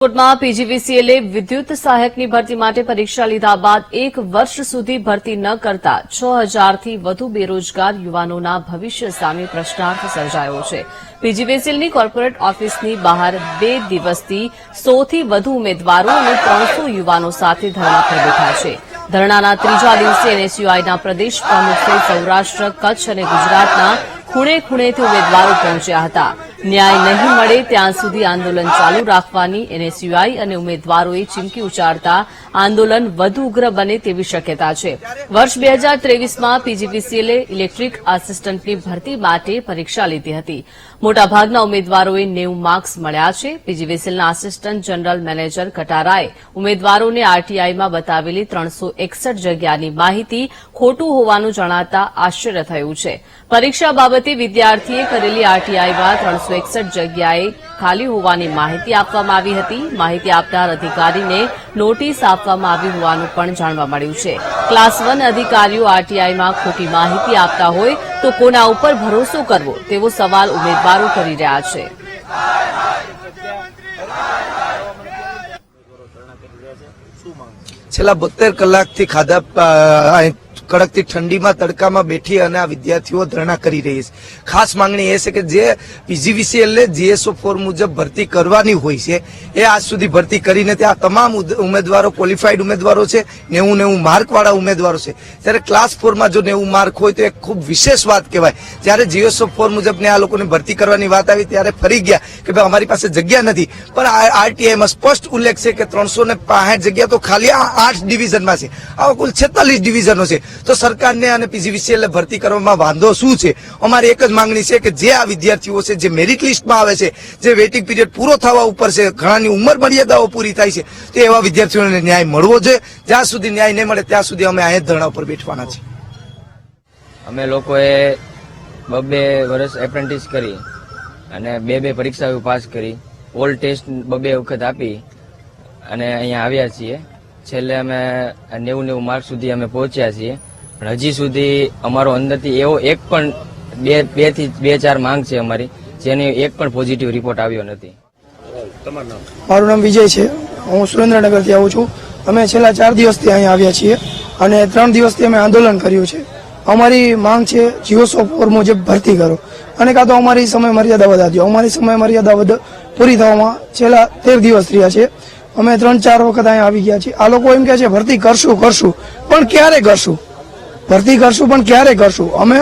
રાજકોટમાં પીજીવીસીએલે વિદ્યુત સહાયકની ભરતી માટે પરીક્ષા લીધા બાદ 1 વર્ષ સુધી ભરતી ન કરતા 6000થી વધુ બેરોજગાર યુવાનોના ભવિષ્ય સામે પ્રશ્નાર્થ સર્જાયો છે। પીજીવીસીએલની કોર્પોરેટ ઓફિસની બહાર 2 દિવસથી 100થી વધુ ઉમેદવારો અને 300 યુવાનો સાથે ધરણા પર બેઠા છે। ધરણાના ત્રીજા દિવસે એનએસયુઆઈના પ્રદેશ પ્રમુખ સૌરાષ્ટ્ર, કચ્છ અને ગુજરાતના ખૂણે ખૂણેથી ઉમેદવારો પહોંચ્યા હતા। ન્યાય નહીં મળે ત્યાં સુધી આંદોલન ચાલુ રાખવાની એનએસયુઆઈ અને ઉમેદવારોએ ચીમકી ઉચ્ચારતા આંદોલન વધુ ઉગ્ર બને તેવી શક્યતા છે। વર્ષ 2023માં પીજીવીસીએલે ઇલેક્ટ્રિક આસિસ્ટન્ટની ભરતી માટે પરીક્ષા લીધી હતી। મોટાભાગના ઉમેદવારોએ 90 માર્ક્સ મળ્યા છે। પીજીવીસીએલના આસિસ્ટન્ટ જનરલ મેનેજર કટારાએ ઉમેદવારોને આરટીઆઈમાં બતાવેલી 361 જગ્યાની માહિતી ખોટું હોવાનું જણાતા આશ્ચર્ય થયું છે। પરીક્ષા બાબતે વિદ્યાર્થીએ કરેલી આરટીઆઈમાં 361 જગ્યાએ ખાલી હોવાની માહિતી આપવામાં આવી હતી। માહિતી આપનાર અધિકારીને નોટિસ આપવામાં આવી હોવાનું પણ જાણવા મળ્યું છે। ક્લાસ 1 અધિકારીઓ આરટીઆઈમાં ખોટી માહિતી આપતા હોય તો કોના ઉપર ભરોસો કરવો તેવો સવાલ ઉમેદવારો કરી રહ્યા છે। છેલ્લા 72 કલાકથી ખાધા કડકથી ઠંડીમાં તડકામાં બેઠી અને આ વિદ્યાર્થીઓ ધરણા કરી રહી છે। ખાસ માંગણી એ છે કે જે પીજીવીસીએલને GSO4 મુજબ ભરતી કરવાની હોય છે એ આજ સુધી ભરતી કરીને ત્યાં તમામ ઉમેદવારો ક્વોલિફાઈડ ઉમેદવારો છે, 90 માર્ક વાળા ઉમેદવારો છે। ત્યારે ક્લાસ 4માં જો 90 માર્ક હોય તો એક ખૂબ વિશેષ વાત કહેવાય। જ્યારે GSO4 મુજબ આ લોકોને ભરતી કરવાની વાત આવી ત્યારે ફરી ગયા કે ભાઈ અમારી પાસે જગ્યા નથી, પણ આરટીઆઈમાં સ્પષ્ટ ઉલ્લેખ છે કે 365 જગ્યા તો ખાલી 8 ડિવિઝનમાં છે। આવા કુલ 46 ડિવિઝનો છે। તો સરકારને અને પીજીવીસીએલ ભરતી કરવામાં વાંધો શું છે? અમારી એક જ માંગણી છે કે જે આ વિદ્યાર્થીઓ છે જે મેરિટ લિસ્ટમાં આવે છે, જે વેઇટિંગ પીરિયડ પૂરો થવા ઉપર છે, ઘણાની ઉંમર મર્યાદાઓ પૂરી થાય છે, તો એવા વિદ્યાર્થીઓને ન્યાય મળવો જોઈએ। જ્યાં સુધી ન્યાય નહીં મળે ત્યાં સુધી અમે અહીંયા ધરણા ઉપર બેઠવાના છીએ। અમે લોકોએ 2 વર્ષ એપ્રેન્ટિસ કરી અને 2 પરીક્ષાઓ પાસ કરી, ઓલ ટેસ્ટ 2 વખત આપી અને અહીંયા આવ્યા છીએ। છેલ્લે અમે 90 માર્ક સુધી અમે પહોંચ્યા છીએ, પણ હજી સુધી અમારો અંદરથી એવો એક પણ 2 થી 4 માંગ છે અમારી, જેની એક પણ પોઝિટિવ રિપોર્ટ આવ્યો નથી। મારું નામ વિજય છે, હું સુરેન્દ્રનગરથી આવું છું। અમે છેલ્લા 4 દિવસથી અહીંયા આવ્યા છીએ અને 3 દિવસથી અમે આંદોલન કર્યું છે। અમારી માંગ છે GSO4 મુજબ ભરતી કરો અને કાં તો અમારી સમય મર્યાદા વધારી દો। અમારી સમય મર્યાદા પૂરી થવામાં છેલ્લા 13 દિવસ રહ્યા છે। અમે 3-4 વખત અહીંયા આવી ગયા છીએ। આ લોકો એમ કહે છે ભરતી કરશું પણ ક્યારે કરશું? ભરતી કરશું પણ ક્યારે કરશું? અમે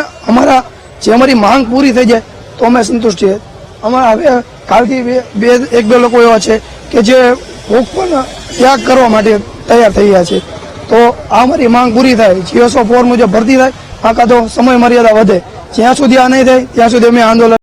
અમારી માંગ પૂરી થઈ જાય તો અમે સંતુષ્ટ છીએ। અમારા હવે કાલથી 1-2 લોકો એવા છે કે જે ભૂખ પણ ત્યાગ કરવા માટે તૈયાર થઈ ગયા છે। તો આ અમારી માંગ પૂરી થાય, GSO4 મુજબ ભરતી થાય, કાં તો સમય મર્યાદા વધે। જ્યાં સુધી આ નહીં થાય ત્યાં સુધી અમે આંદોલન